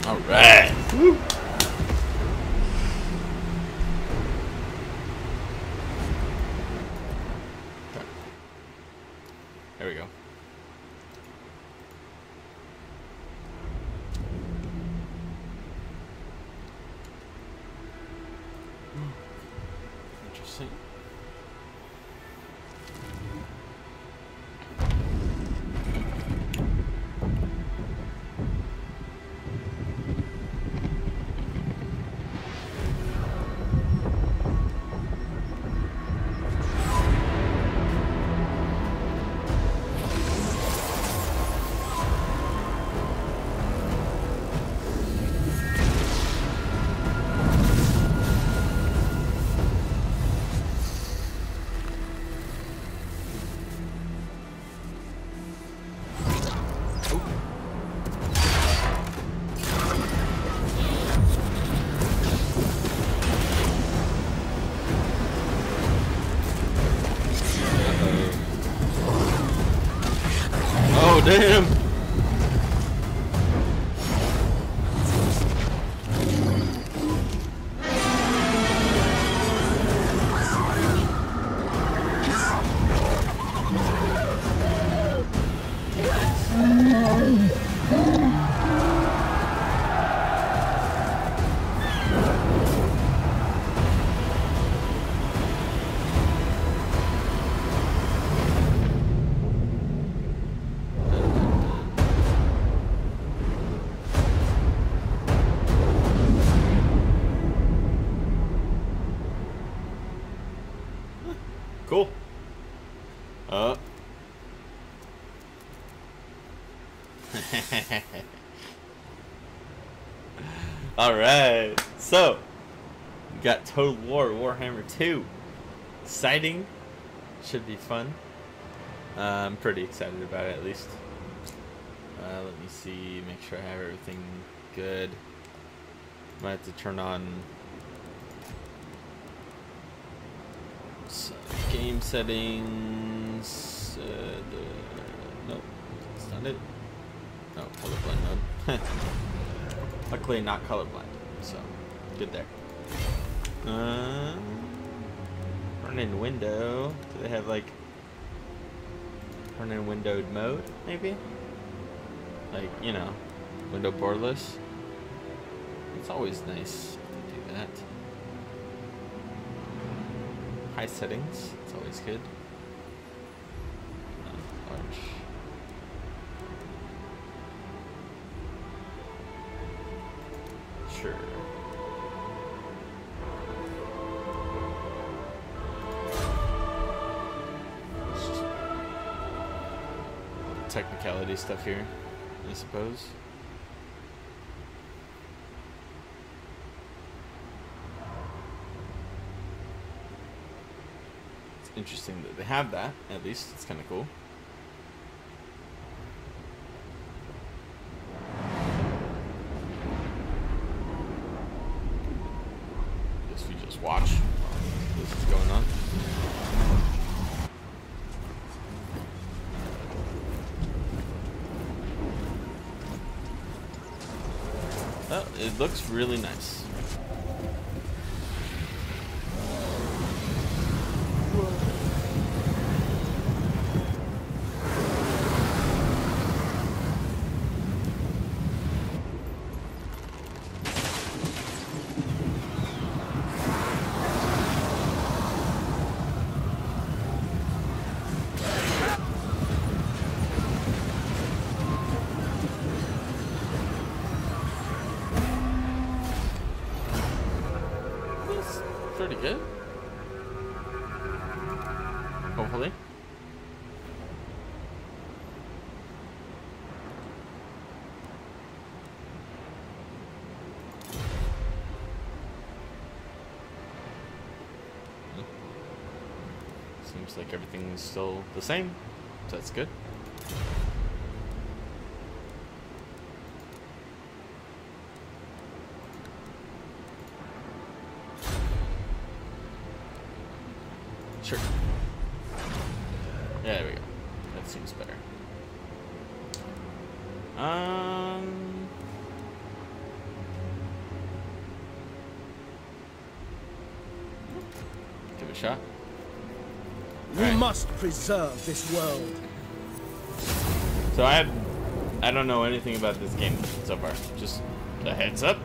All right. Woo. There we go. Interesting. Oh, damn. Cool. Alright, so we got Total War Warhammer 2. Exciting. Should be fun. I'm pretty excited about it, at least. Let me see, make sure I have everything good. Might have to turn on game settings. Nope, that's not it. No, colorblind mode. Luckily not colorblind, so good there. Run in window. Do they have like run in windowed mode, maybe? Like, you know, window borderless. It's always nice to do that. High settings, it's always good. Large. Sure. It's just technicality stuff here, I suppose. It's interesting that they have that, at least. It's kind of cool. Guess we just watch while this is going on. Oh, it looks really nice. Pretty good. Hopefully. Seems like everything's still the same, so that's good. Sure. Yeah, there we go. That seems better. a shot. We Right. must preserve this world. So I don't know anything about this game so far. Just a heads up.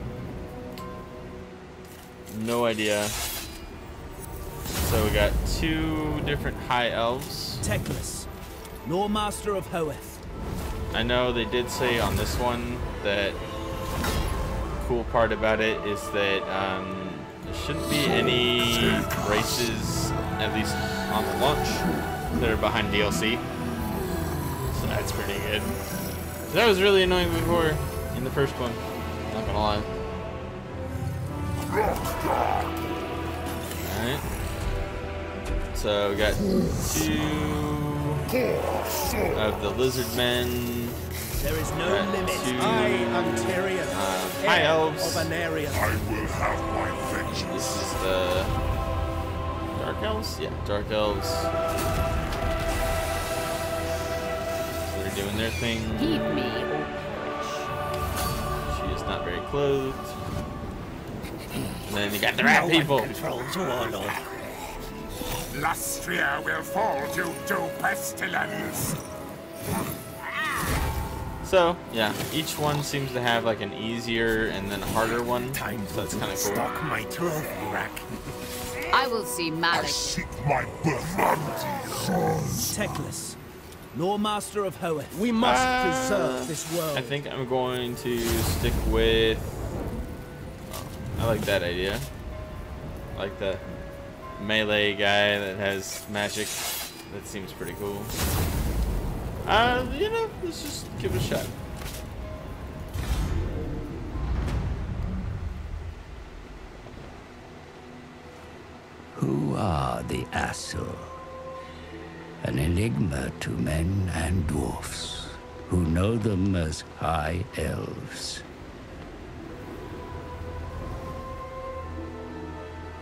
No idea. So we got 2 different high elves. Teclis, Lord Master of Hoeth. I know they did say on this one that cool part about it is that there shouldn't be any races, at least on the launch, that are behind DLC. So that's pretty good. That was really annoying before in the first one. Not gonna lie. Alright. So we got 2 of the lizard men. There is no Got limit. 2 I am Tyrion, high heir elves. of Anarion. I will have my vengeance. This is the dark elves? Yeah, dark elves. So they're doing their thing. Heed me or perish. She is not very clothed. And then you got the rat people. Lustria will fall due to pestilence. So, yeah, each one seems to have like an easier and then a harder one. So that's kind of cool. Stock my trophy rack. I will see I Malik. seek my birthright. Teclis, Lord Master of Hoeth. We must preserve this world. I think I'm going to stick with... I like that idea. I like the melee guy that has magic. That seems pretty cool. You know, let's just give it a shot. Who are the Asur? An enigma to men and dwarfs, who know them as High Elves.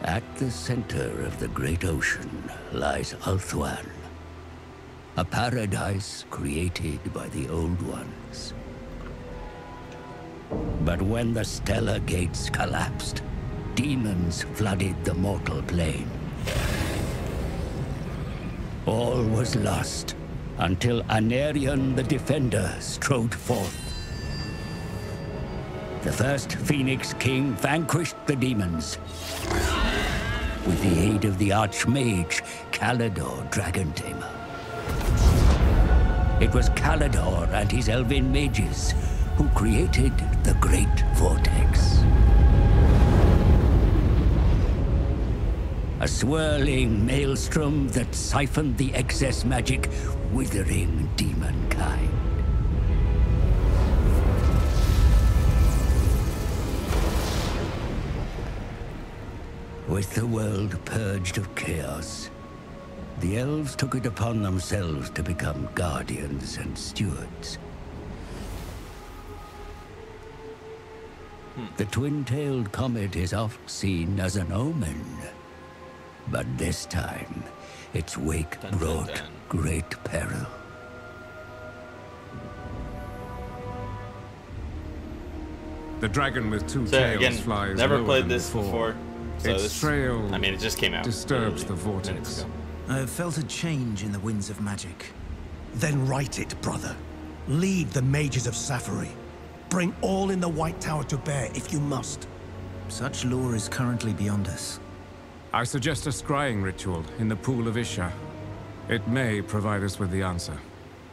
At the center of the great ocean lies Ulthuan, a paradise created by the Old Ones. But when the stellar gates collapsed, demons flooded the mortal plane. All was lost until Anarion the Defender strode forth. The first Phoenix King vanquished the demons with the aid of the Archmage Calador Dragon Tamer. It was Calador and his elven mages who created the Great Vortex. A swirling maelstrom that siphoned the excess magic, withering demonkind. With the world purged of chaos, the elves took it upon themselves to become guardians and stewards. The twin-tailed comet is oft seen as an omen. But this time, its wake Dun, dun, brought dun. great peril. The dragon with 2 So tails again, flies never lower played than this before. So Its this, trail I mean, it just came out. disturbs the literally minutes vortex. ago. I have felt a change in the winds of magic. Then write it, brother. Lead the mages of Safari. Bring all in the White Tower to bear if you must. Such lore is currently beyond us. I suggest a scrying ritual in the pool of Isha. It may provide us with the answer.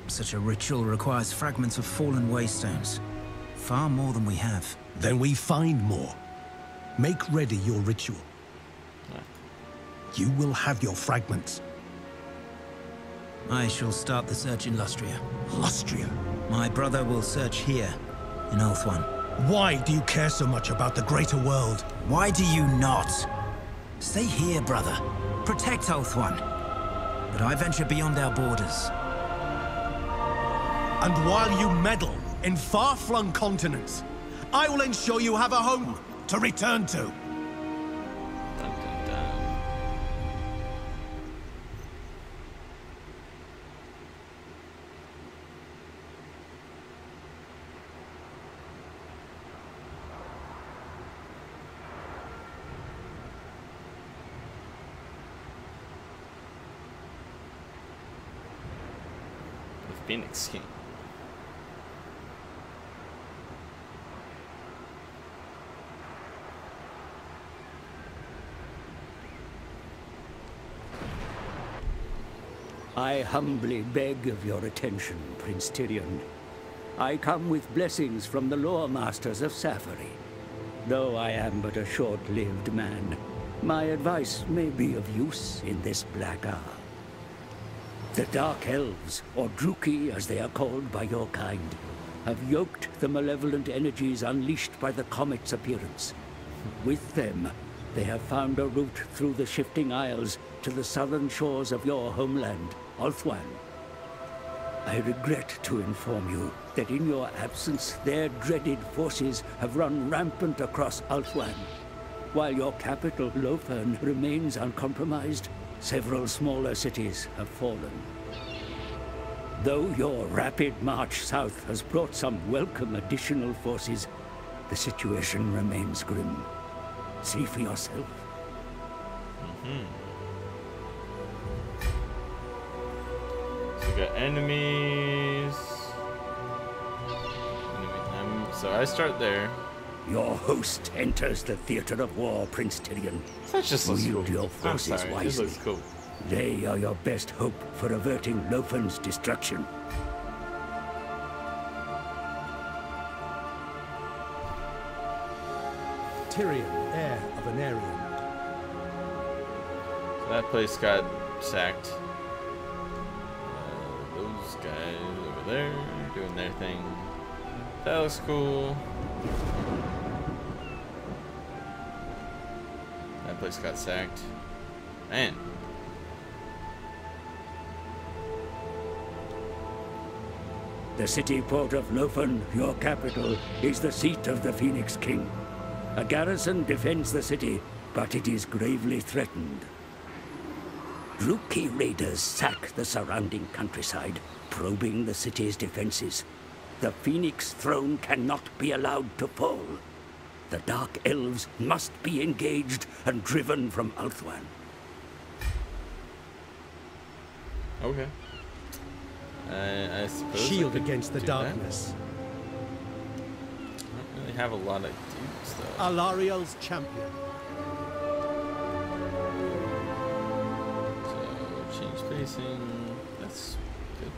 Such a ritual requires fragments of fallen waystones. Far more than we have. Then we find more. Make ready your ritual. You will have your fragments. I shall start the search in Lustria. Lustria. My brother will search here, in Ulthuan. Why do you care so much about the greater world? Why do you not? Stay here, brother. Protect Ulthuan. But I venture beyond our borders. And while you meddle in far-flung continents, I will ensure you have a home to return to. Dun, dun, dun. Phoenix King. I humbly beg of your attention, Prince Tyrion. I come with blessings from the lore masters of Safari. Though I am but a short-lived man, my advice may be of use in this black hour. The Dark Elves, or Druki as they are called by your kind, have yoked the malevolent energies unleashed by the comet's appearance. With them, they have found a route through the shifting isles to the southern shores of your homeland, Ulthuan. I regret to inform you that in your absence, their dreaded forces have run rampant across Ulthuan. While your capital, Lothern, remains uncompromised, several smaller cities have fallen. Though your rapid march south has brought some welcome additional forces, the situation remains grim. See for yourself. So we got enemies. So I start there. Your host enters the theater of war, Prince Tyrion. That just looks Wield cool. your I'm forces sorry, wisely. this looks cool. They are your best hope for averting Lothan's destruction. Tyrion, heir of an Aryan. So that place got sacked. Those guys over there doing their thing. That looks cool. That place got sacked. Man. The city port of Lothan, your capital, is the seat of the Phoenix King. A garrison defends the city, but it is gravely threatened. Druki raiders sack the surrounding countryside, probing the city's defenses. The Phoenix throne cannot be allowed to fall. The Dark Elves must be engaged and driven from Ulthuan. Okay. I suppose Shield I could against the do darkness. that. I don't really have a lot of dudes though. Alariel's champion. So change spacing. That's good.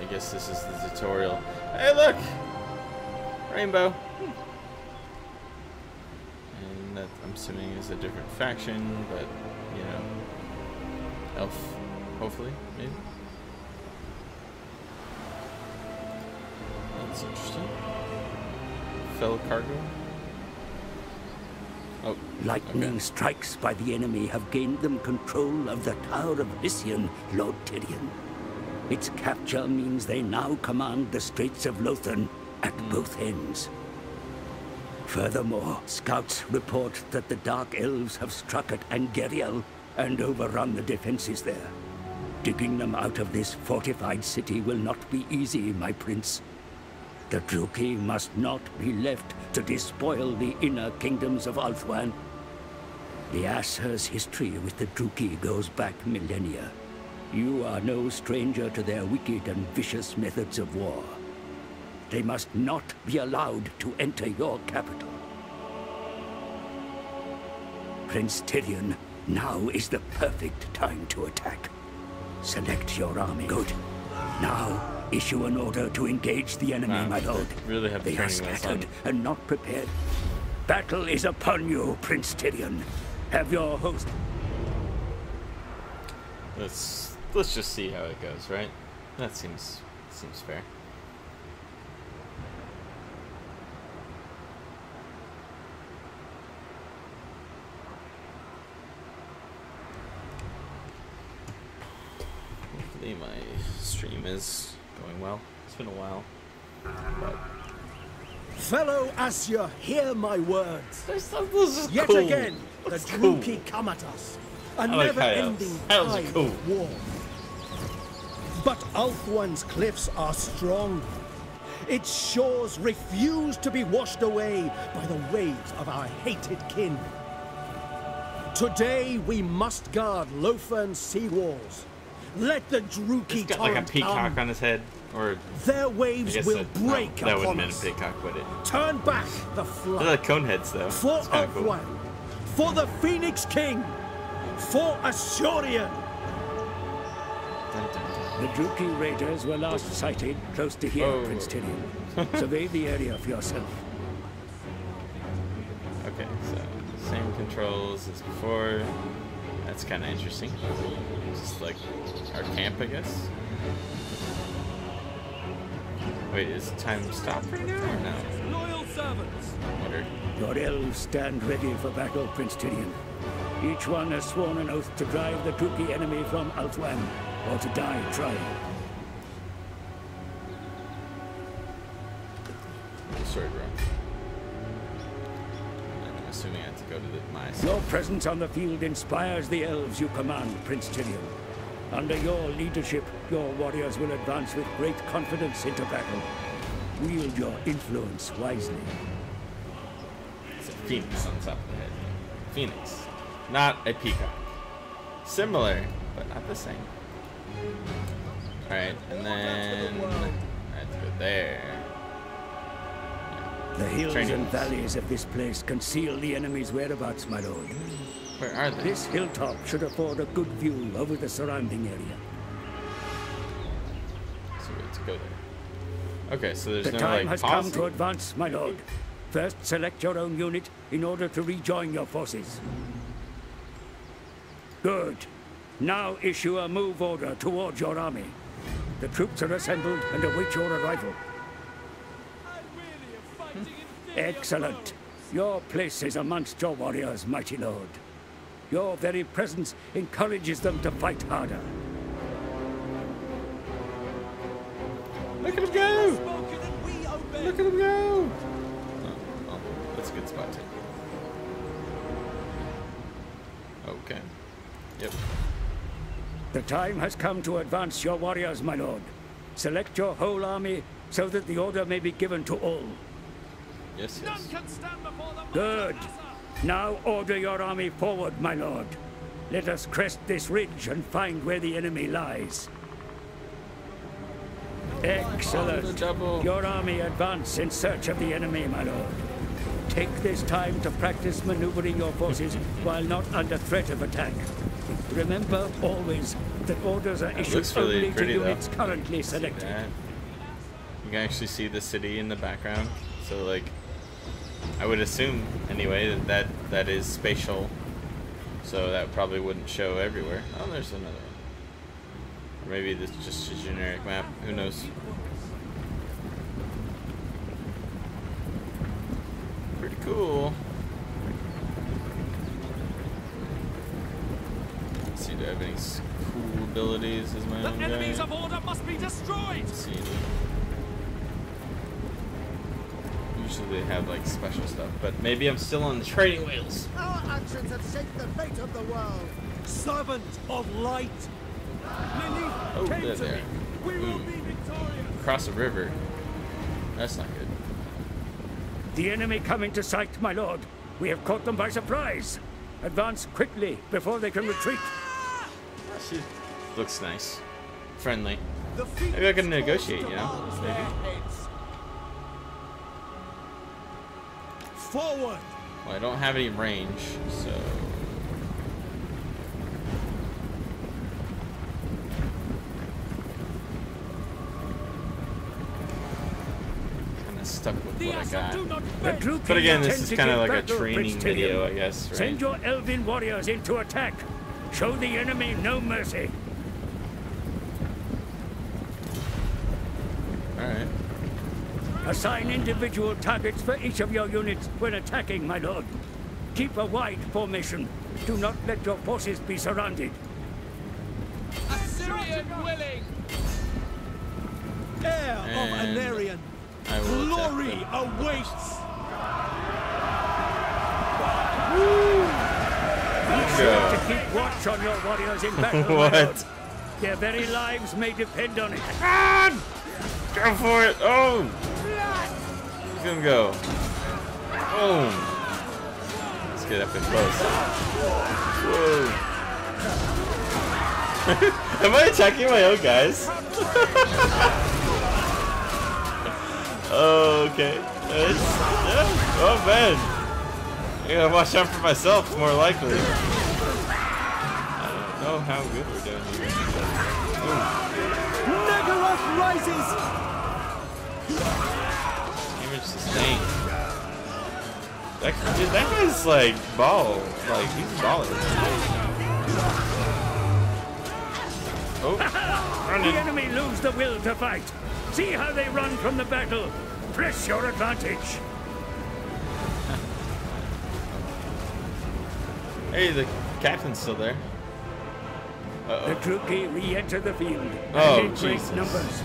I guess this is the tutorial. Hey, look! Rainbow. And that, I'm assuming, is a different faction, but, you know, elf, hopefully, maybe. That's interesting. Fellow cargo. Oh, Lightning strikes by the enemy have gained them control of the Tower of Lycian, Lord Tyrion. Its capture means they now command the Straits of Lothan at both ends. Furthermore, scouts report that the Dark Elves have struck at Angeriel and overrun the defenses there. Digging them out of this fortified city will not be easy, my prince. The Druki must not be left to despoil the inner kingdoms of Ulthuan. The Aesir's history with the Druki goes back millennia. You are no stranger to their wicked and vicious methods of war. They must not be allowed to enter your capital. Prince Tyrion, now is the perfect time to attack. Select your army. Good. Now, issue an order to engage the enemy, my lord. Really have They are scattered and not prepared. Battle is upon you, Prince Tyrion. Have your host... Let's just see how it goes, right? That seems fair. Hopefully my stream is going well. It's been a while, but Fellow Aesir, hear my words. this is Yet cool. again, the Looks cool. Druki come at us. A like never-ending Hell's tide cool. of war. But Ulthuan's cliffs are strong. Its shores refuse to be washed away by the waves of our hated kin. Today we must guard Lofern's sea walls. Let the Druki He's got like a torrent peacock come. on his head, or Their I waves guess will that, break no, that upon wouldn't have us. been a peacock, would it? Turn back the They're flood. like cone heads, though. For It's kind of cool. Ulthuan, for the Phoenix King, for Asurion. Dun, dun, dun. The Druki raiders were last sighted close to here, Whoa. Prince Tyrion. Survey the area for yourself. Okay, so same controls as before. That's kind of interesting. Just like our camp, I guess. Wait, is time stopped right now or no? Loyal servants. What are... Your elves stand ready for battle, Prince Tyrion. Each one has sworn an oath to drive the Druki enemy from Ulthuan, or to die trying. Sorry, bro. I'm assuming I have to go to my side. Your presence on the field inspires the elves you command, Prince Tyrion. Under your leadership, your warriors will advance with great confidence into battle. Wield your influence wisely. It's a phoenix on top of the head. Phoenix. Not a peacock. Similar, but not the same. Alright, and then I have to go there. The hills Training. and valleys of this place conceal the enemy's whereabouts, my lord. Where are they? This hilltop should afford a good view over the surrounding area. So we have to go there. Okay, so there's The no time like has pause. come to advance, my lord. First, select your own unit in order to rejoin your forces. Good. Now issue a move order towards your army. The troops are assembled and await your arrival. Excellent. Your place is amongst your warriors, mighty lord. Your very presence encourages them to fight harder. Look at him go! Look at him go! Oh, that's a good spot too. Okay. Yep. The time has come to advance your warriors, my lord. Select your whole army so that the order may be given to all. Yes, None yes. can stand before the Good. Now order your army forward, my lord. Let us crest this ridge and find where the enemy lies. Excellent. Double. Your army advance in search of the enemy, my lord. Take this time to practice maneuvering your forces while not under threat of attack. Remember always that orders are issued looks really only to pretty, though. units currently See selected. that? You can actually see the city in the background. So like, I would assume anyway that is spatial. So that probably wouldn't show everywhere. Oh, there's another one. Or maybe this is just a generic map. Who knows? Pretty cool. Let's see, do I have any cool abilities as my The own guy? enemies of order must be destroyed. Let's see. Usually they have like special stuff, but maybe I'm still on the training wheels. Our actions have shaped the fate of the world. Servant of light. Oh, they're there. We will Ooh. be victorious. Across a river. That's not good. The enemy come into sight, my lord. We have caught them by surprise. Advance quickly before they can retreat. She looks nice. Friendly. Maybe I can negotiate, you know? Maybe. Forward. Well, I don't have any range, so... Kinda stuck with The what I Asa got. do not The bend. Druki But again, this intend is to kind of give like a battle, training Prince video, Tyrion. I guess, right? Send your elven warriors into attack. Show the enemy no mercy. Alright. Assign individual targets for each of your units when attacking, my lord. Keep a wide formation. Do not let your forces be surrounded. Assyrian willing. Heir And of Anarion. I will Glory attack awaits. Be sure to keep watch on your warriors in battle, my What? lord. Their very lives may depend on it. Go for it! Oh! He's gonna go. Boom! Let's get up and close. Whoa! Am I attacking my own guys? Oh, okay. Yeah. Oh man! I gotta watch out for myself, more likely. I don't know how good we're doing here. Nagaroth rises! Damage sustained. Dude, that guy's like ball. Like, he's balling. Oh, The enemy lose the will to fight. See how they run from the battle. Press your advantage. Hey, the captain's still there. Uh-oh. The Truki re-enter the field. Oh, and in great Jesus. numbers.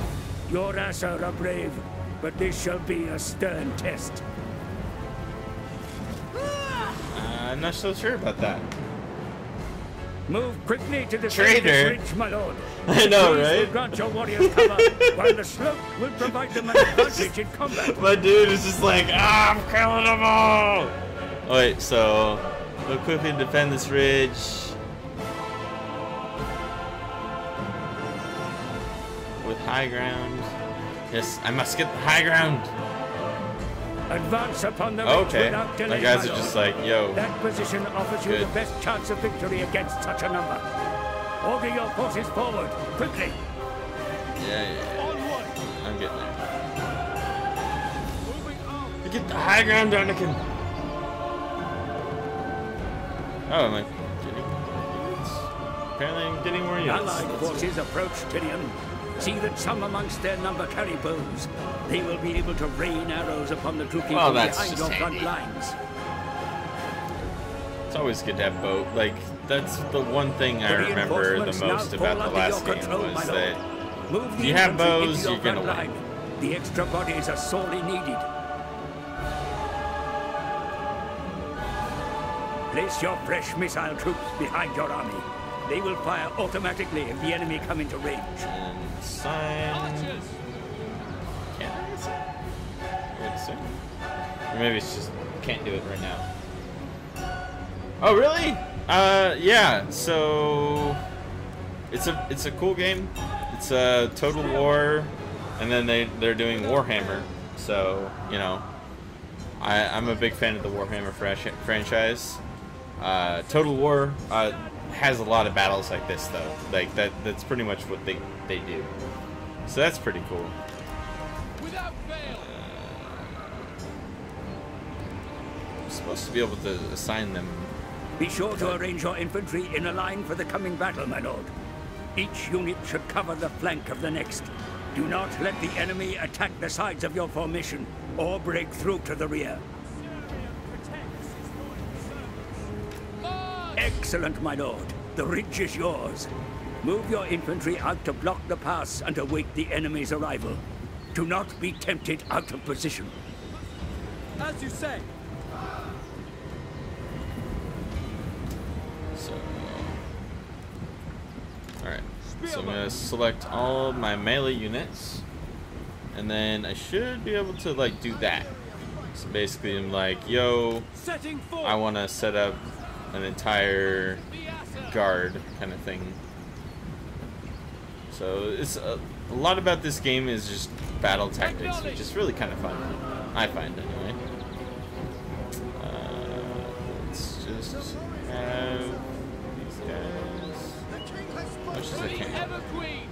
Your Asar are brave, but this shall be a stern test. I'm not so sure about that. Move quickly to the Traitor. ridge, my lord. I know, Trees right? will grant your warriors cover, while the slope will provide them an advantage in combat. My dude is just like, ah, I'm killing them all! Oh, wait, so we'll quickly defend this ridge. With high ground. Yes, I must get the high ground. Advance upon the ridge Okay, without delay, my guys my are just lord. like, yo. That position offers you Good. the best chance of victory against such a number. Order your forces forward, quickly. Yeah. Onward. I'm getting there. Moving on. Get the high ground, Anakin. Oh, am I getting units? Apparently I'm getting more units. Allied That's forces approach Tyrion. See that some amongst their number carry bows. They will be able to rain arrows upon the Truki Well, from that's behind just your front handy. lines. It's always good to have boat. Like, that's the one thing I The remember the reinforcements now most fall about the under last your game control, my was lord. that Move the you have infantry bows, into your you're gonna front win. line. The extra bodies are sorely needed. Place your fresh missile troops behind your army. They will fire automatically if the enemy come into range. and sign. Archers. Can I sign? I would assume. Or maybe it's just can't do it right now. Oh really? Yeah. So it's a cool game. It's a Total War, and then they're doing Warhammer. So you know, I'm a big fan of the Warhammer franchise. Total War has a lot of battles like this though. Like that's pretty much what they do. So that's pretty cool. Without fail. I'm supposed to be able to assign them. Be sure to arrange your infantry in a line for the coming battle, my lord. Each unit should cover the flank of the next. Do not let the enemy attack the sides of your formation or break through to the rear. Excellent, my lord. The ridge is yours. Move your infantry out to block the pass and await the enemy's arrival. Do not be tempted out of position. As you say. So, alright. So I'm gonna select all of my melee units, and then I should be able to like do that. So basically, I'm like, yo, Setting forth. I want to set up an entire guard kind of thing. So it's a lot about this game is just battle tactics, which is really kind of fun. I find anyway. Let's just have these guys. Much as I can. Ever Queen.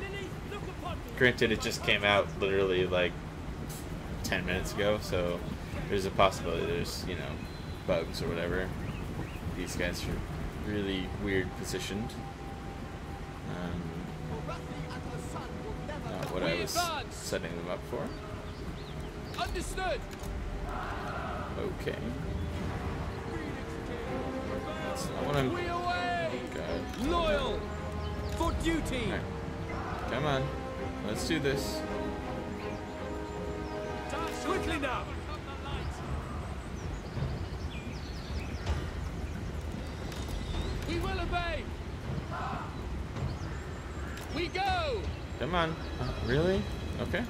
Lily, look upon me. Granted, it just came out literally like 10 minutes ago, so there's a possibility there's, you know, bugs or whatever. These guys are really weird positioned. Not what I was setting them up for. Understood. Okay. That's not what I'm... We away. God. Loyal. For duty. Alright. Come on. Let's do this. Quickly now. We will obey. We go. Come on. Really? Okay.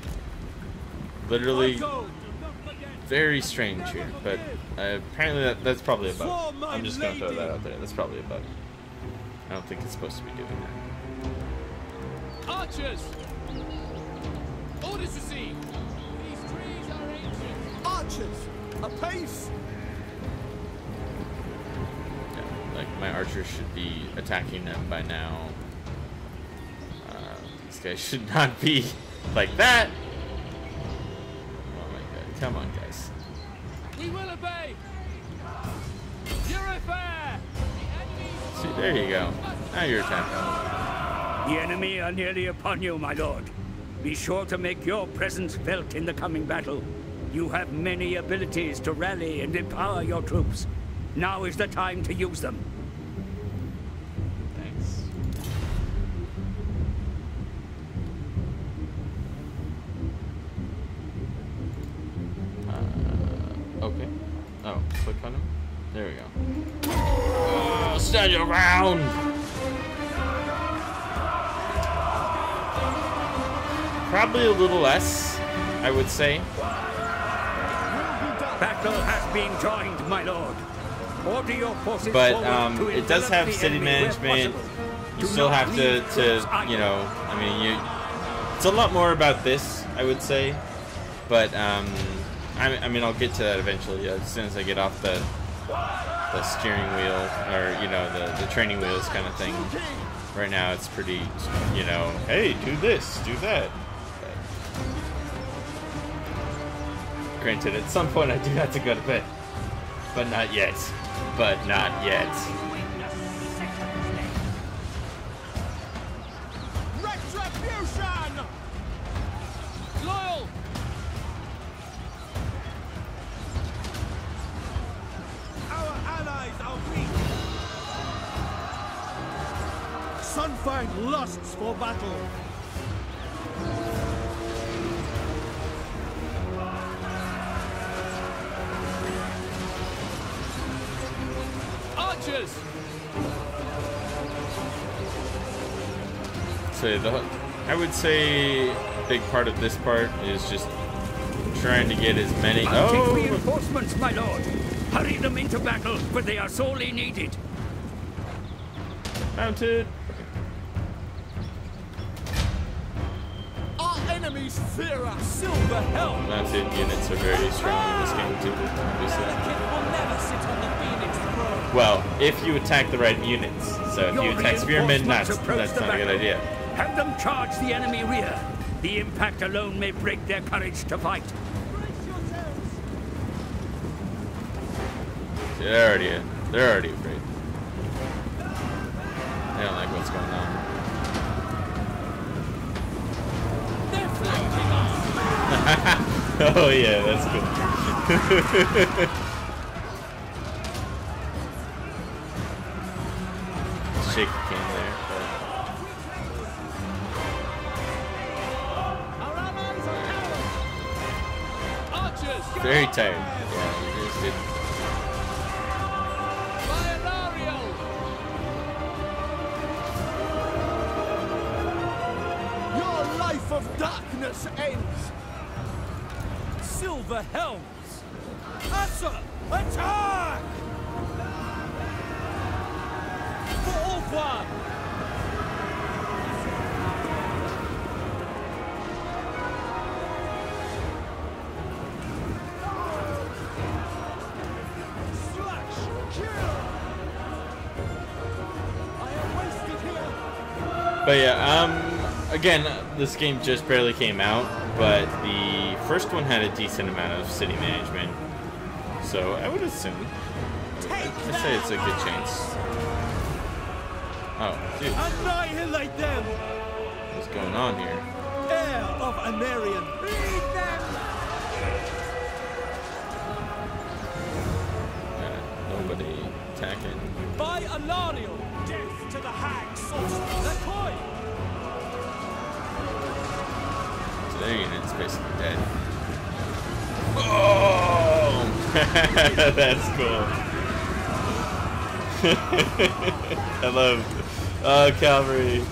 Literally very strange here, but apparently that's probably a bug. I'm just gonna throw that out there. That's probably a bug. I don't think it's supposed to be doing that. Archers! Orders received! These trees are ancient! Archers! Apace! Yeah, like my archers should be attacking them by now. These guys should not be like that. Oh my god, come on guys. We will obey! You're fair! See, there you go. Now you're attacking. The enemy are nearly upon you, my lord. Be sure to make your presence felt in the coming battle. You have many abilities to rally and empower your troops. Now is the time to use them. Thanks. Okay. Oh, click on him. There we go. Oh, stand your ground! Probably a little less, I would say. Battle has been joined, my lord. Order your forces But forward to it does envelop have the city enemy where management. possible. You Do still not have to leave troops idle. you know, I mean, it's a lot more about this, I would say. But I mean, I'll get to that eventually as soon as I get off the steering wheel, or you know, the training wheels kind of thing. Right now, it's pretty, you know, hey, do this, do that. Granted, at some point I do have to go to bed, but not yet. But not yet. Retribution! Loyal! Our allies are weak! Sunfang lusts for battle! Archers! So I would say a big part of this part is just trying to get as many. Mounting Oh, reinforcements, my lord. Hurry them into battle, for they are sorely needed. mounted. Our enemies fear us! Silver helm! Mounted units are very strong in this game too, obviously. will never sit on the Phoenix throne! Well, if you attack the right units. So if you Your attack spearmen, reinforcements approach that's the not a good battle. idea. Have them charge the enemy rear. The impact alone may break their courage to fight. See, they're already afraid. They don't like what's going on. They're flanking us! Oh yeah, that's cool. Shake the cane there. Our allies are cowards! Archers! Very tired. Yeah, you just did. Violario! Your life of darkness ends! Silver helms! Assa! Attack! For au revoir! But yeah, again, this game just barely came out, but the first one had a decent amount of city management, so I would assume. I'd say it's a good chance. Oh, dude, Annihilate them! what's going on here? Heir of Anarian! Lead them! Nobody attacking. By Alariel! Death to the hag sorcerer! Lecoy! So their unit's basically dead. Oh! That's cool. I love cavalry.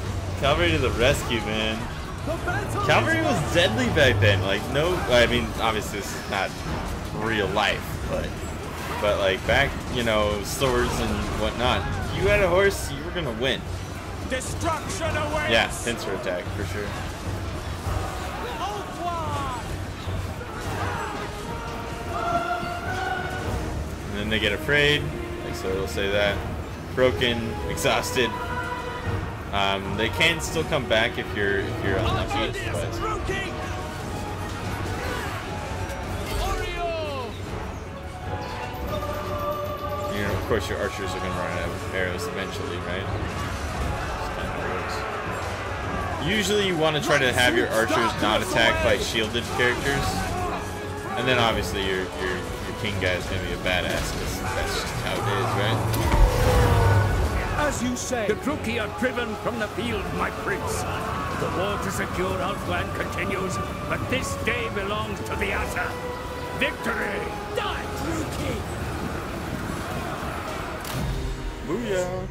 Cavalry to the rescue, man. Cavalry was deadly back then. Like, no, I mean, obviously this is not real life, but like back, you know, swords and whatnot. If you had a horse, you were gonna win. Destruction awaits. Yeah, pincer attack for sure. And then they get afraid, like so it'll say that. Broken, exhausted. They can still come back if you're unlucky, but you know, of course your archers are gonna run out of arrows eventually, right? Just kind of works. Usually you want to try to have your archers not attacked by shielded characters, and then obviously your king guy is gonna be a badass because that's just how it is, right? As you say, the Druki are driven from the field, my prince. The war to secure Outland continues, but this day belongs to the Asa. Victory! Die, Druki! Booyah!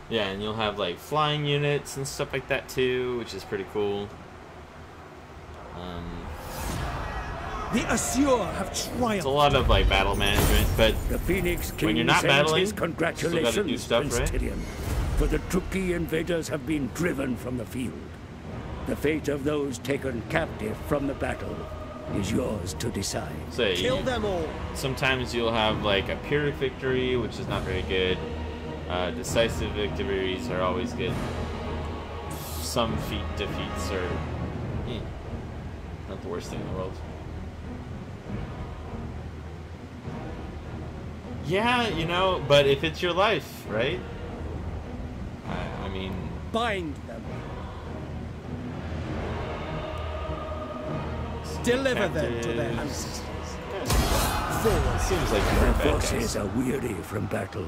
Yeah, and you'll have like flying units and stuff like that too, which is pretty cool. The Assur have triumphed. It's a lot of like battle management, but the Phoenix King when you're not battling, his congratulations, still gotta do stuff, Prince right? Tyrion, for the Druki invaders have been driven from the field. The fate of those taken captive from the battle is yours to decide. So, Kill them all. Sometimes you'll have like a pyrrhic victory, which is not very good. Decisive victories are always good. Some defeats are not the worst thing in the world. Yeah, you know, but if it's your life, right? I mean... Bind them. Deliver them to their ancestors. Forward. Seems like you're The a bad forces guy. are weary from battle,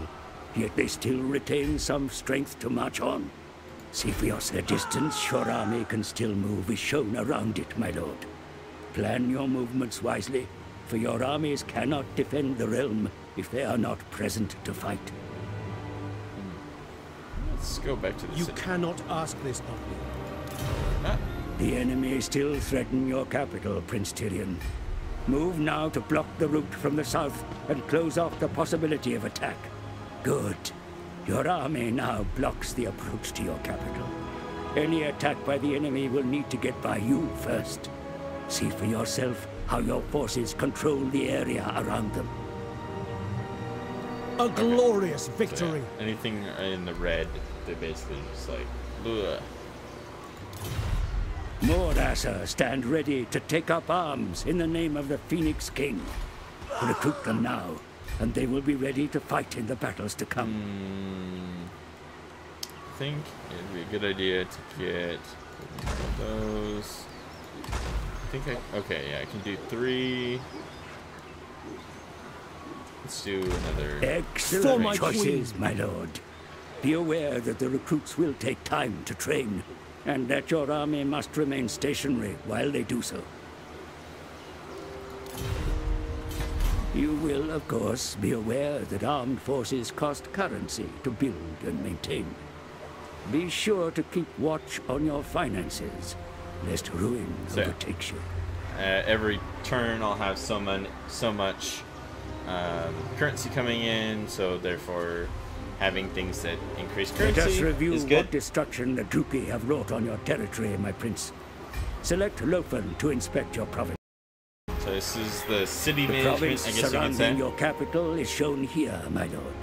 yet they still retain some strength to march on. See for yourself. The distance your army can still move is shown around it, my lord. Plan your movements wisely, for your armies cannot defend the realm if they are not present to fight. Let's go back to the You city. cannot ask this of me. Ah, The enemy still threaten your capital, Prince Tyrion. Move now to block the route from the south and close off the possibility of attack. Good. Your army now blocks the approach to your capital. Any attack by the enemy will need to get by you first. See for yourself how your forces control the area around them. A glorious so victory. yeah, anything in the red, they basically just like, ugh. More Asa stand ready to take up arms in the name of the Phoenix King. Recruit them now, and they will be ready to fight in the battles to come. I think it'd be a good idea to get one of those. I think okay, yeah, I can do 3. Let's do another. Excellent my choices, queen. my lord. Be aware that the recruits will take time to train, and that your army must remain stationary while they do so. You will, of course, be aware that armed forces cost currency to build and maintain. Be sure to keep watch on your finances, lest ruin So, overtakes you. Every turn I'll have so much currency coming in, so therefore having things that increase Let us currency review is good. what destruction the Druki have wrought on your territory, my prince. Select Lofen to inspect your province. So this is the city The management, province I guess you could surrounding say. your capital is shown here, my lord.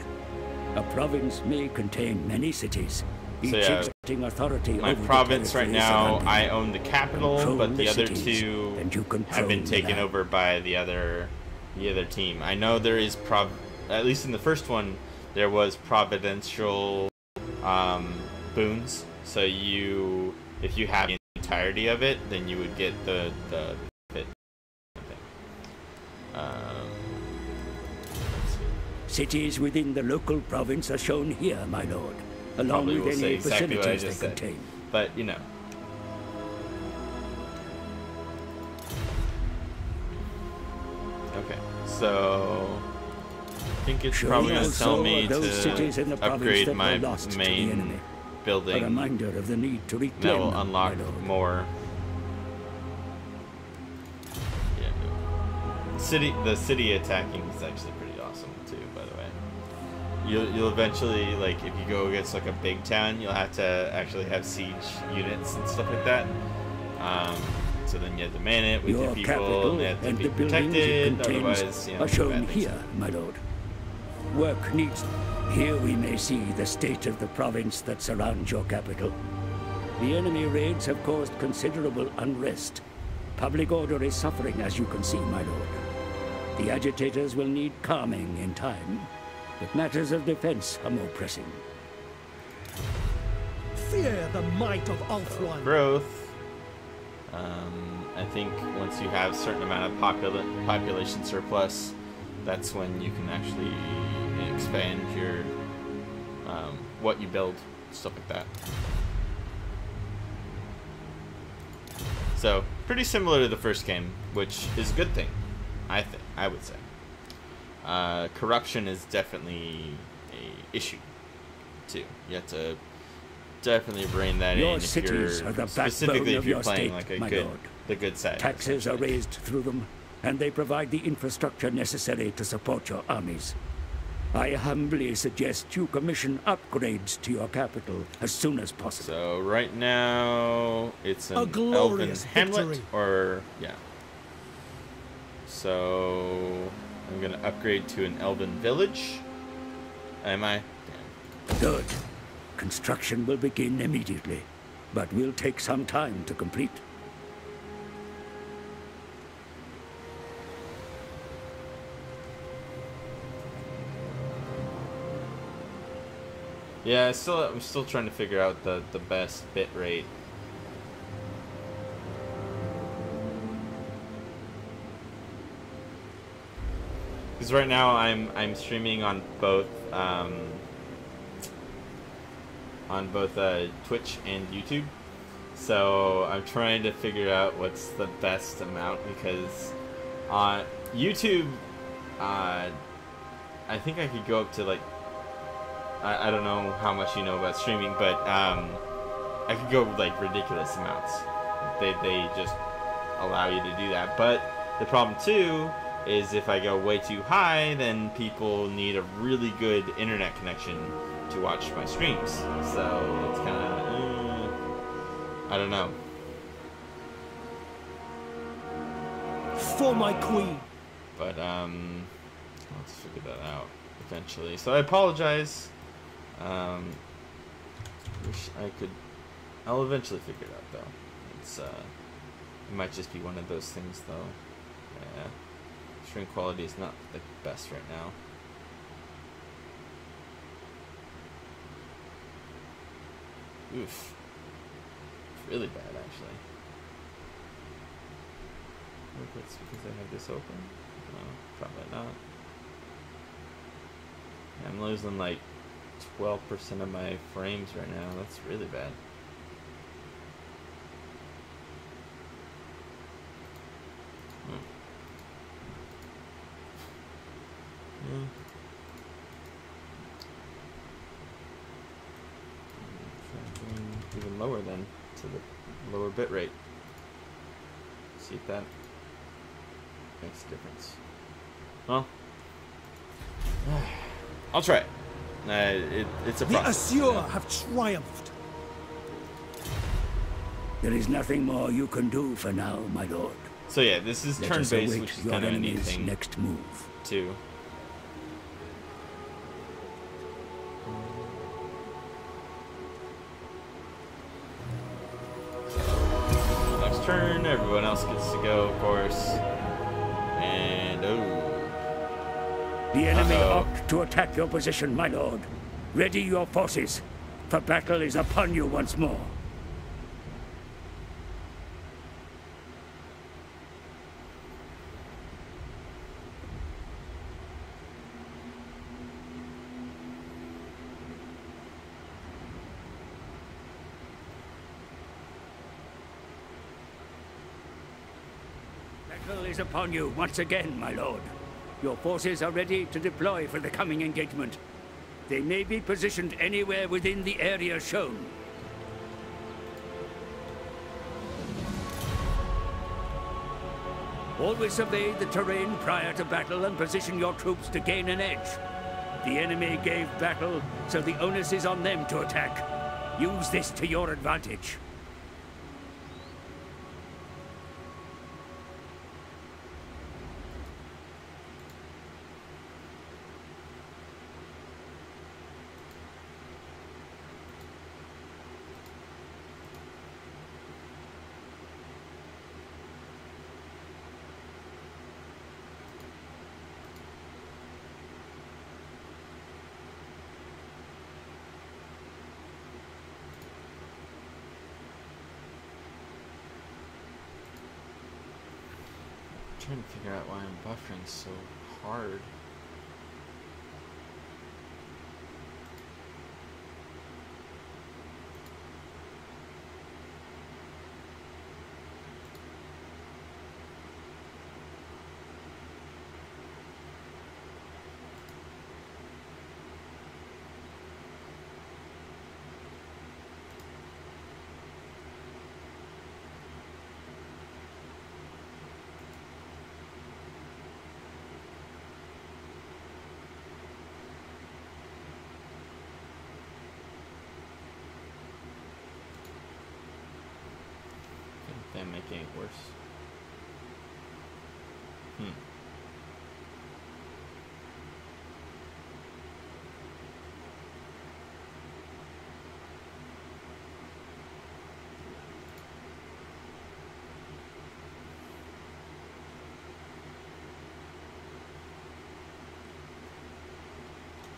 A province may contain many cities, each yeah, exerting authority My over province the right territory now, surrounding I it. own the capital, Control but the other cities, two and you have control been the taken land. over by the other team. I know there is at least in the first one, there was providential boons. So if you have the entirety of it, then you would get the bit. Cities within the local province are shown here, my lord, along Probably with will say any exactly what I facilities just they said. contain. But, you know. Okay, so I think it's probably going to tell me to upgrade my main building. A reminder of the need to reclaim that will them, unlock my lord. more. Yeah, the city attacking is actually pretty awesome too, by the way. You'll eventually, like, if you go against like a big town, you'll have to actually have siege units and stuff like that. So then you have to man it with your people, and they have to be protected, otherwise, you know, are shown bad things here, my lord. Work needs. Here we may see the state of the province that surrounds your capital. The enemy raids have caused considerable unrest. Public order is suffering, as you can see, my lord. The agitators will need calming in time, but matters of defense are more pressing. Fear the might of Ulthuan. Growth. I think once you have a certain amount of population surplus, that's when you can actually expand your what you build, stuff like that. So pretty similar to the first game, which is a good thing, I would say. Corruption is definitely a issue too. You have to definitely rein that in if you're specifically if you're playing like the good side. Taxes are raised through them, and they provide the infrastructure necessary to support your armies. I humbly suggest you commission upgrades to your capital as soon as possible. So right now it's an elven hamlet, or yeah. So I'm gonna upgrade to an elven village. Am I? Damn. Good. Construction will begin immediately, but will take some time to complete. Yeah, I'm still trying to figure out the best bit rate. Because right now I'm streaming on both Twitch and YouTube, so I'm trying to figure out what's the best amount, because on YouTube, I think I could go up to like. I don't know how much you know about streaming, but I could go like ridiculous amounts. They just allow you to do that. But the problem too is if I go way too high, then people need a really good internet connection to watch my streams. So it's kind of I don't know. For my queen. But let's figure that out eventually. So I apologize. Wish I could. I'll eventually figure it out though. It's it might just be one of those things though. Yeah, stream quality is not the best right now. Oof, it's really bad actually. Maybe it's because I have this open. No, probably not. I'm losing like 12% of my frames right now. That's really bad. Even lower then, to the lower bit rate. See if that makes a difference. Well, I'll try it. It's a process. The Assur have triumphed. There is nothing more you can do for now, my lord. So yeah, this is turn-based, which is kind of a neat thing next move too. Next turn, everyone else gets to go, of course. And the enemy opt to attack your position, my lord. Ready your forces, for battle is upon you once more. battle is upon you once again, my lord. Your forces are ready to deploy for the coming engagement. They may be positioned anywhere within the area shown. Always survey the terrain prior to battle and position your troops to gain an edge. The enemy gave battle, so the onus is on them to attack. Use this to your advantage. I'm trying to figure out why I'm buffering so hard. Can't make it worse.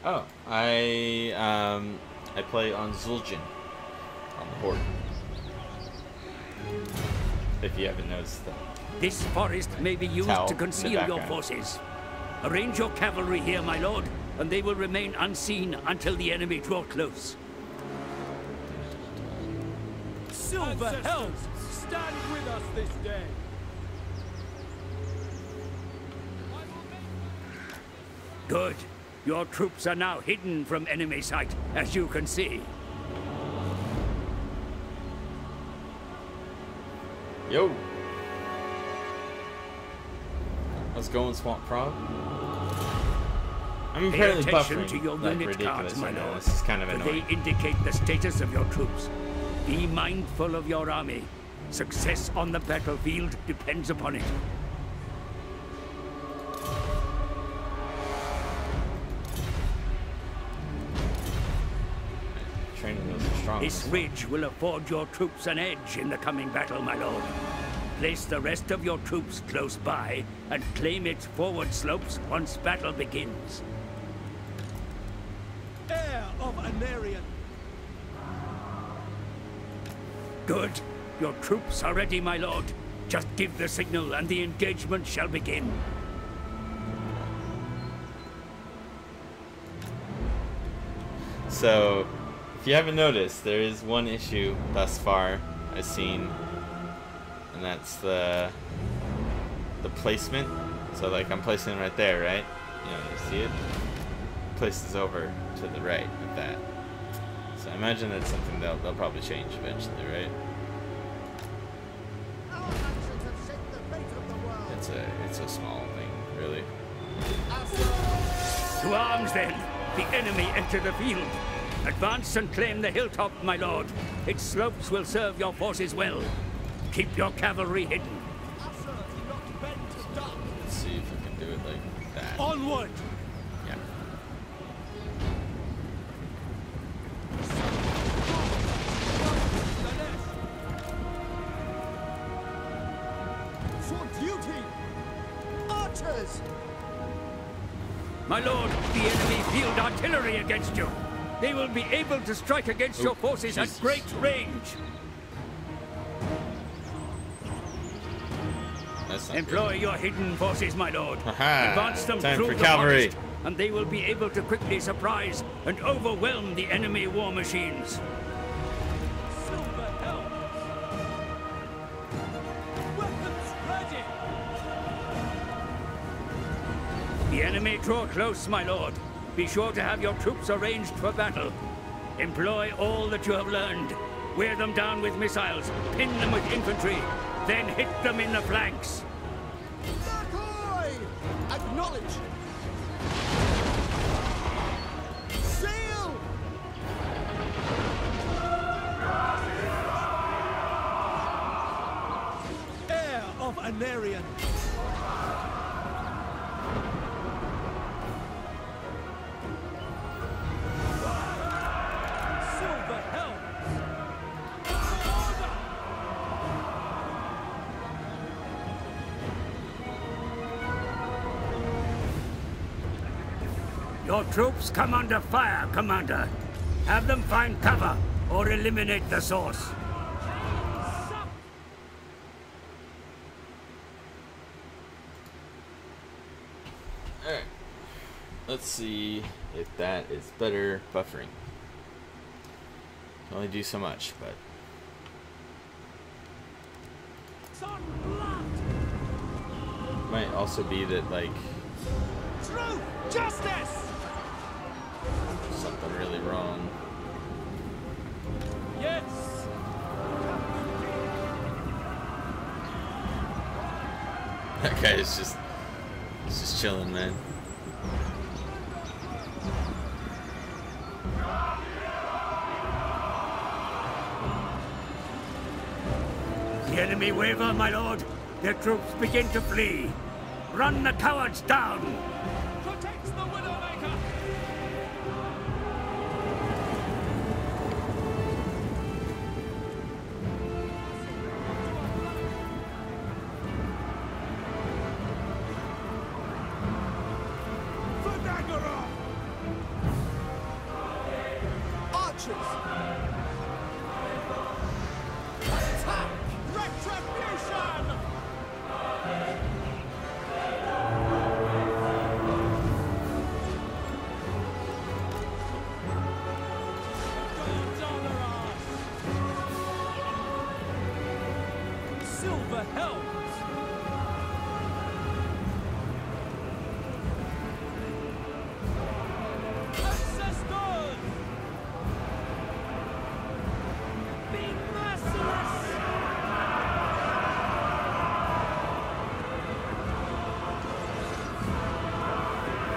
Oh, I play on Zul'jin on the board. If you haven't noticed that. This forest may be used Towel to in the conceal your background. forces. Arrange your cavalry here, my lord, and they will remain unseen until the enemy draw close. Silver helms, stand with us this day. Good. Your troops are now hidden from enemy sight, as you can see. Yo! How's it going, Swamp Frog? I'm Pay apparently attention buffering to your like unit ridiculous cards, my right now. lord. This is kind of For annoying. they indicate the status of your troops. Be mindful of your army. Success on the battlefield depends upon it. Training wheels are strong. This ridge will afford your troops an edge in the coming battle, my lord. Place the rest of your troops close by and claim its forward slopes once battle begins. Heir of Anarian. Good. Your troops are ready, my lord. Just give the signal and the engagement shall begin. So, if you haven't noticed, there is one issue thus far I've seen, and that's the placement. So, like, I'm placing it right there, right? You know, you see it? Places over to the right of that. So I imagine that's something they'll probably change eventually, right? It's a small thing, really. To arms, then! The enemy enter the field. Advance and claim the hilltop, my lord. Its slopes will serve your forces well. Keep your cavalry hidden. Let's see if we can do it like that. Onward! Yeah. For duty! Archers! My lord, the enemy field artillery against you. They will be able to strike against your forces Jesus. at great range. That's not Employ your hidden forces, my lord. Aha, Advance them time through for the cavalry. forest, and they will be able to quickly surprise and overwhelm the enemy war machines. Silver helms! Weapons ready! The enemy draw close, my lord. Be sure to have your troops arranged for battle. Employ all that you have learned. Wear them down with missiles, pin them with infantry, then hit them in the flanks. Ahoy! Acknowledge! Sail! Heir of Anarian. Silver helms. Order! Your troops come under fire, Commander. Have them find cover or eliminate the source. Alright. Let's see if that is better buffering. Can only do so much, but might also be that like Truth! Justice! something really wrong. Yes! That guy is he's just chilling, man. The enemy waver, my lord. Their troops begin to flee. Run the cowards down. Protects the Widowmaker! For Nagara! Archers! Attack! Retribution! Silver helms! Ancestors! Be merciless!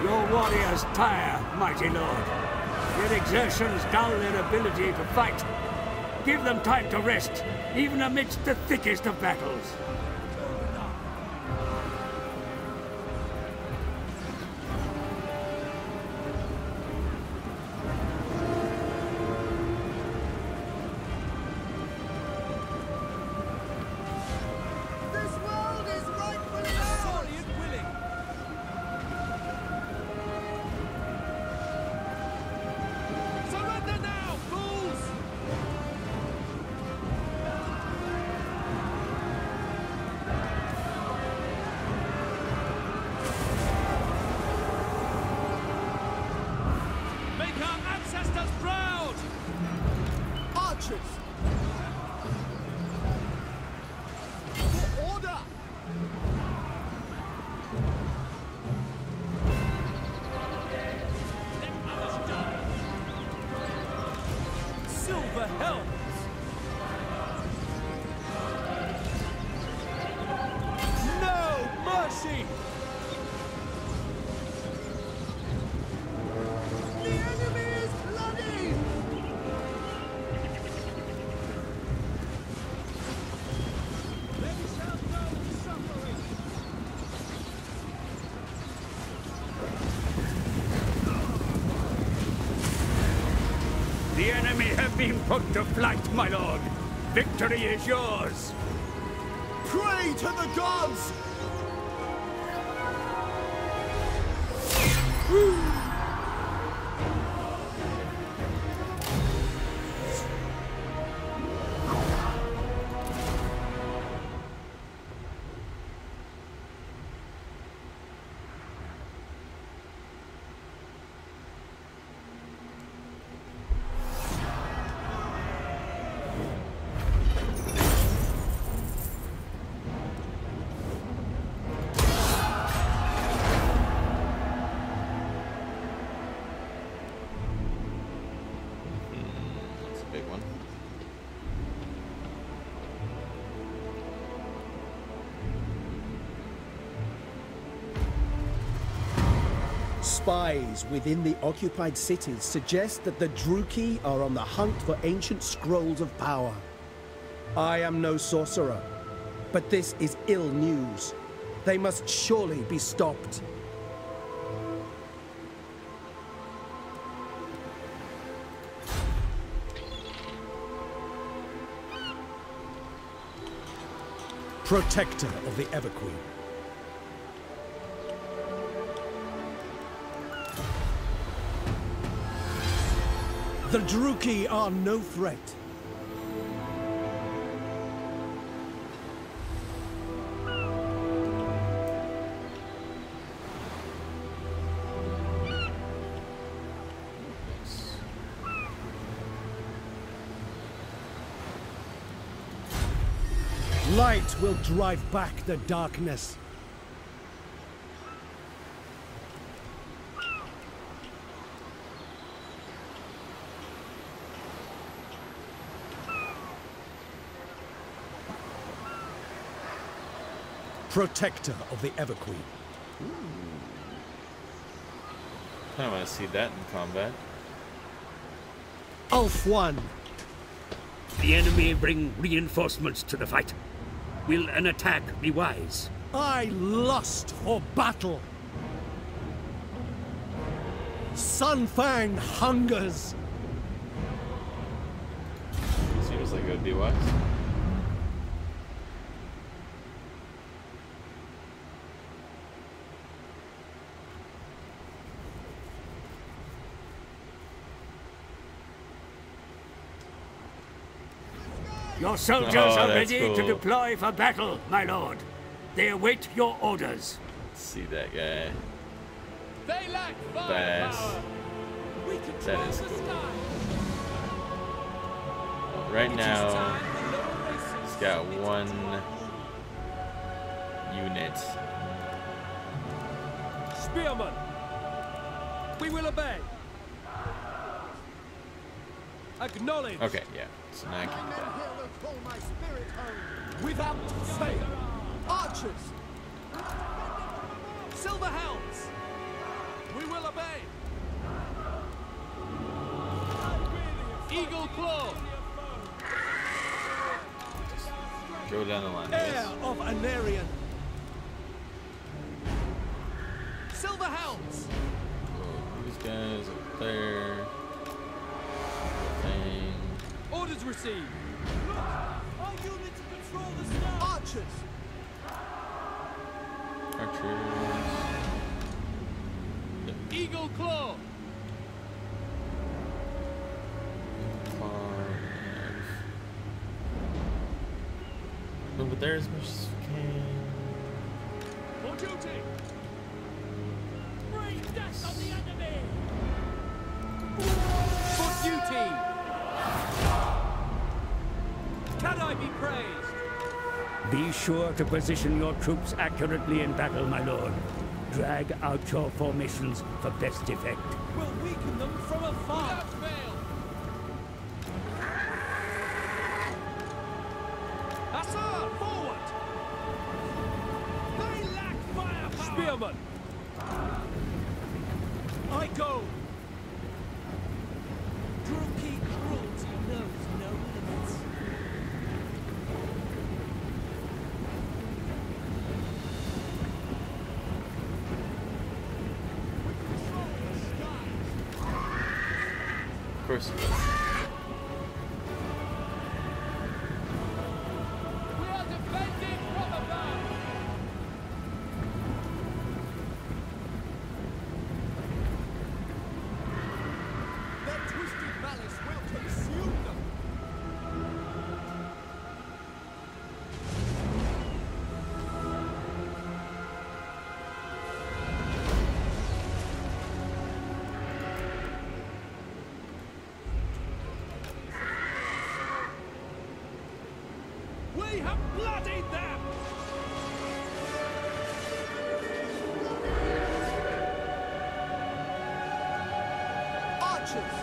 Your warriors tire, mighty lord. Their exertions dull their ability to fight. Give them time to rest, even amidst the thickest of battles. This world is rightfully ours! Sorry and willing! Surrender now, fools! Make our ancestors proud! Archers! For order! Let others die! Silver helms! No mercy! The enemy is bloody! They shall know suffering! The enemy have been put to flight, my lord. Victory is yours. Pray to the gods! Spies within the occupied cities suggest that the Druki are on the hunt for ancient scrolls of power. I am no sorcerer, but this is ill news. They must surely be stopped. Protector of the Everqueen. The Druki are no threat. Light will drive back the darkness. Protector of the Everqueen. I want to see that in combat. Ulf 1. The enemy bring reinforcements to the fight. Will an attack be wise? I lust for battle. Sunfang hungers. Seems like it would be wise. Your soldiers are ready to deploy for battle, my lord. They await your orders. Let's see that guy. They lack Badass. firepower. We That control is the cool. sky. Right now, he's got one unit. Spearman, we will obey. Acknowledge. Okay, yeah. So now I can do that. Without fail. Archers. Silver helms. We will obey. Eagle claw. Go down the line. Heir Yes. of Anarian. Silver helms. These guys up there. Thing. Orders received. Our units patrol the sky. Archers. Archers. Eagle claw. Over there as much as we can. For duty. Bring death on the enemy. For duty. Can I be praised? Be sure to position your troops accurately in battle, my lord. Drag out your formations for best effect. We'll weaken them from afar. Without fail. Hussar, forward! They lack firepower! Spearman! I go! Druki cruelty knows no limits. Of course it was. We are defending from above! Their twisted malice will consume them! We have bloodied them! Archers!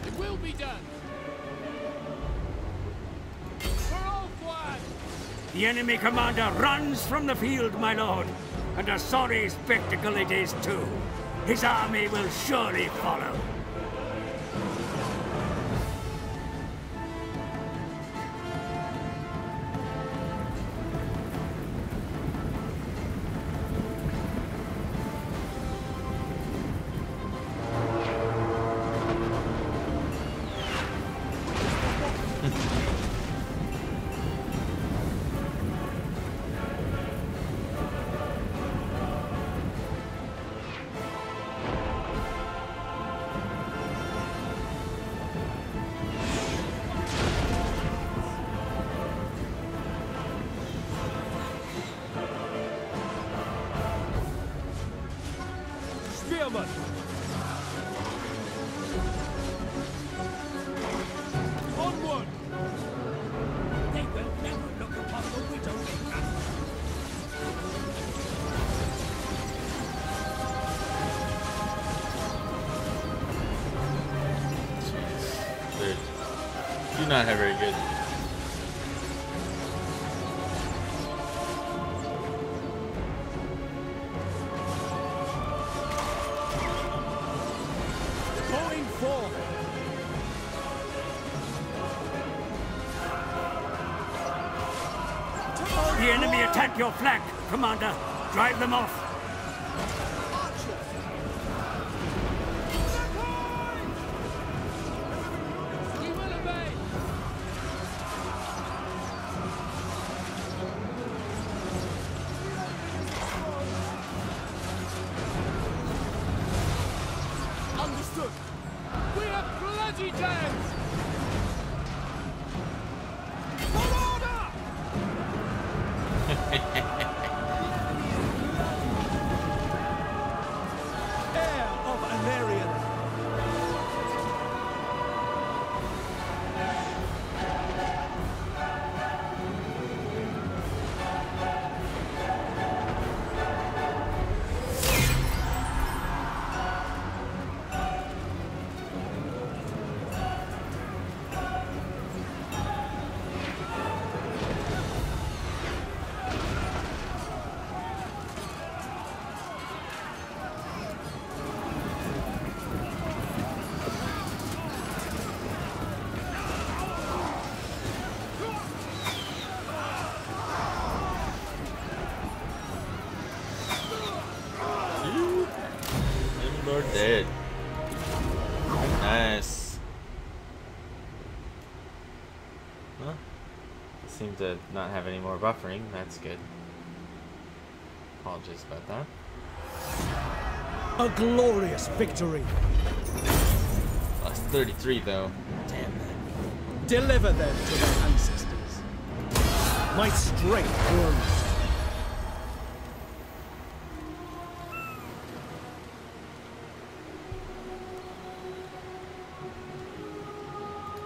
It will be done! For all flag! The enemy commander runs from the field, my lord, and a sorry spectacle it is too. His army will surely follow. Spearman! Onward! They will never look upon the Widowmaker. They do not have very good. Going forward! The enemy attack your flank, Commander. Drive them off. Archers! We will obey! Understood! We have bloody days! For order! Heir of Anarian! Lord dead. Nice. Well, seem to not have any more buffering. That's good. Apologies about that. A glorious victory. Lost 33 though. Damn. Deliver them to their ancestors. My strength grows.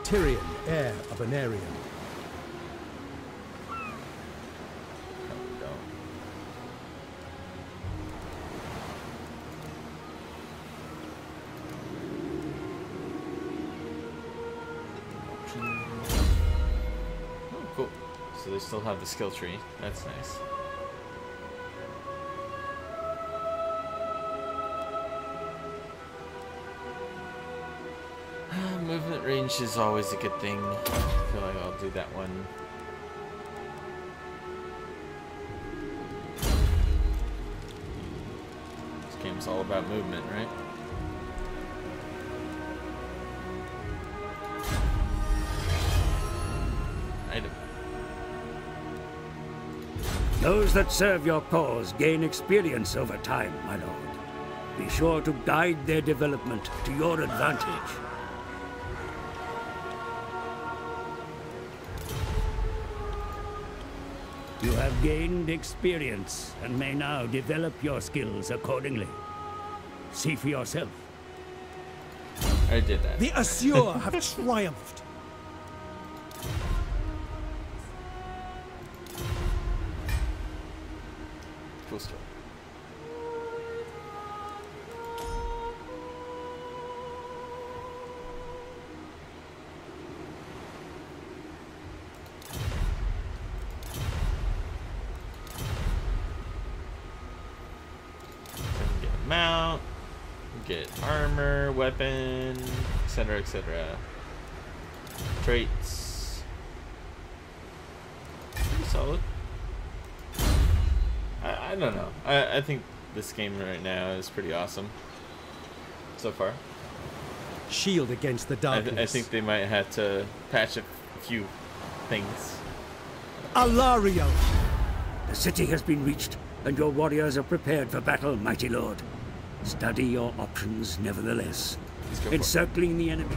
Tyrion, heir of Anarian. Oh, cool. So they still have the skill tree. That's nice. Movement range is always a good thing. I feel like I'll do that one. This game's all about movement, right? Item. Those that serve your cause gain experience over time, my lord. Be sure to guide their development to your advantage. You have gained experience and may now develop your skills accordingly. See for yourself. I did that. The Assur have triumphed. Cool story. mount, get armor, weapon, etc., etc. Traits. Pretty solid. I don't know. I think this game right now is pretty awesome so far. Shield against the darkness. I think they might have to patch a few things. Alario! The city has been reached, and your warriors are prepared for battle, mighty lord. Study your options, nevertheless. Encircling the enemy.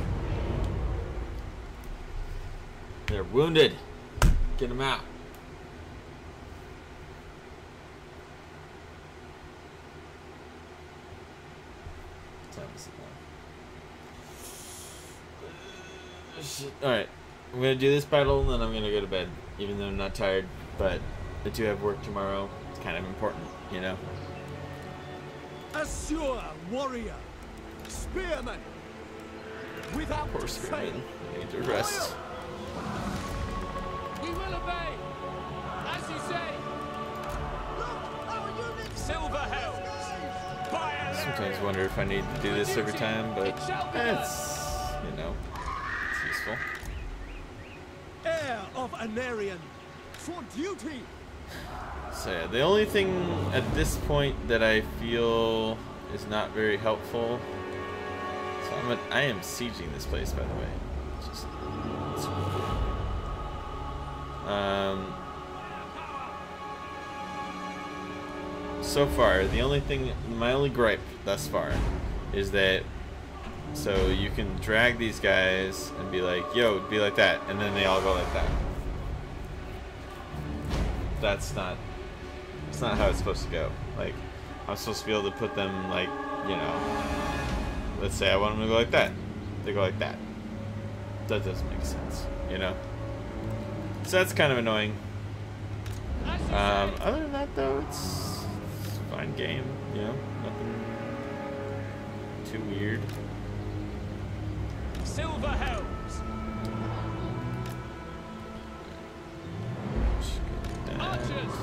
They're wounded. Get them out. What time is it now? Alright. I'm gonna do this battle and then I'm gonna go to bed. Even though I'm not tired, but I do have work tomorrow. It's kind of important, you know? Assure, warrior, spearman, without Poor spearman. I need to rest. We will obey, as you say. Look, our units. Silver helms. Sometimes wonder if I need to do this every time, but it's, you know, it's useful. Heir of Anarian, for duty. So yeah, the only thing at this point that I feel is not very helpful. So I am sieging this place, by the way. Just, it's really cool. So far, my only gripe thus far is that so you can drag these guys and be like, yo, be like that, and then they all go like that. That's not how it's supposed to go. Like, I'm supposed to be able to put them, like, you know, let's say I want them to go like that. They go like that. That doesn't make sense, you know? So that's kind of annoying. Other than that, though, it's a fine game, you know? Nothing too weird. Silver helms. Archers.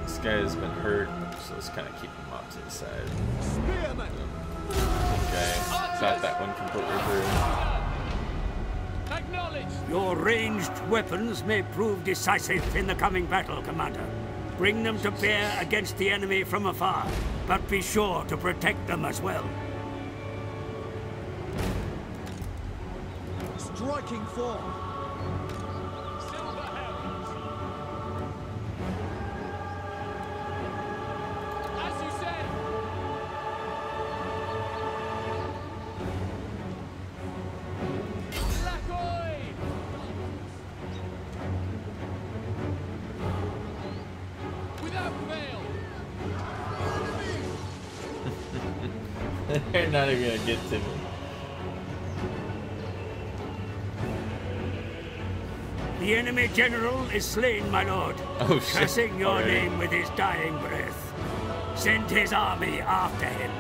This guy has been hurt, so let's kind of keep him off to the side. Spearmen. Okay, got that one completely through. Acknowledge. Your ranged weapons may prove decisive in the coming battle, Commander. Bring them to bear against the enemy from afar, but be sure to protect them as well. Striking form. Silver helms. As you say. Black oil. Without fail. They're not even gonna get to me. The enemy general is slain, my lord. Oh, shit. Cursing your Already. name with his dying breath. Send his army after him.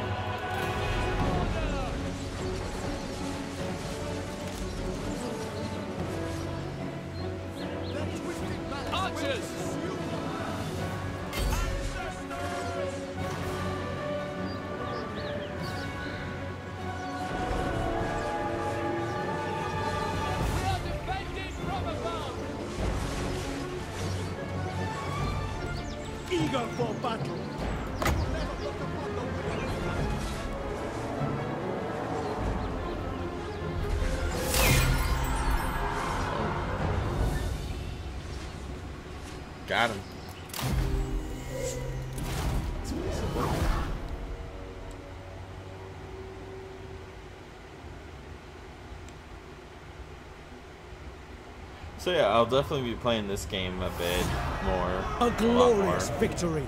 Archers. We are defending from above. Eager for battle. Got him. So yeah, I'll definitely be playing this game a bit more. A glorious victory.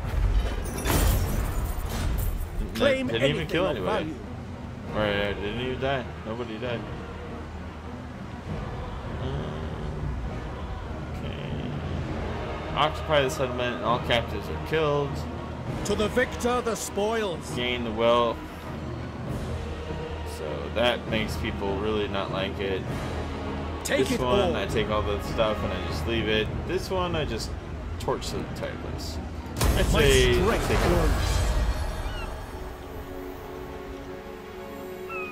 Claim Didn't even anything kill of anybody. value. Right, didn't even die. Nobody died. Okay. Occupy the settlement and all captives are killed. To the victor, the spoils. Gain the wealth. So that makes people really not like it. Take This it one, all. I take all the stuff and I just leave it. This one, I just torch the entire place. I'd My say strength take it. grows.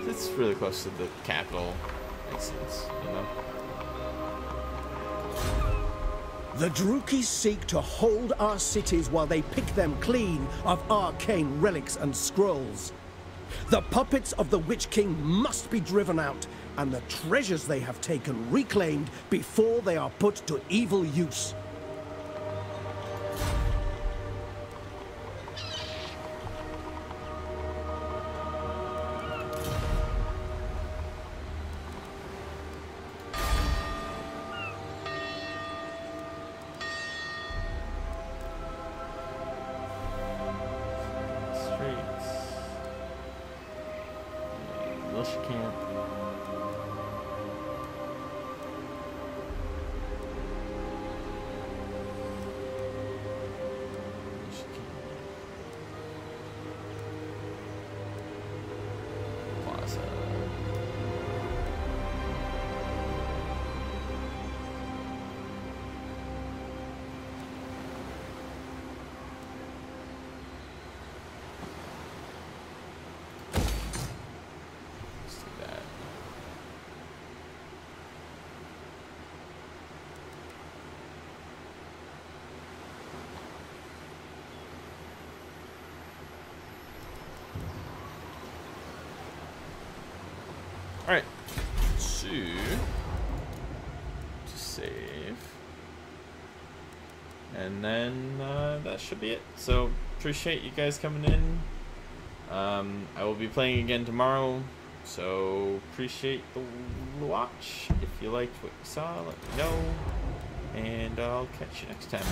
It's really close to the capital. Makes sense, you know. The Druki seek to hold our cities while they pick them clean of arcane relics and scrolls. The puppets of the Witch King must be driven out, and the treasures they have taken reclaimed before they are put to evil use. Militia camp. Militia camp. Plaza. Alright, so to save, and then that should be it. So appreciate you guys coming in. I will be playing again tomorrow, so appreciate the watch. If you liked what you saw, let me know, and I'll catch you next time.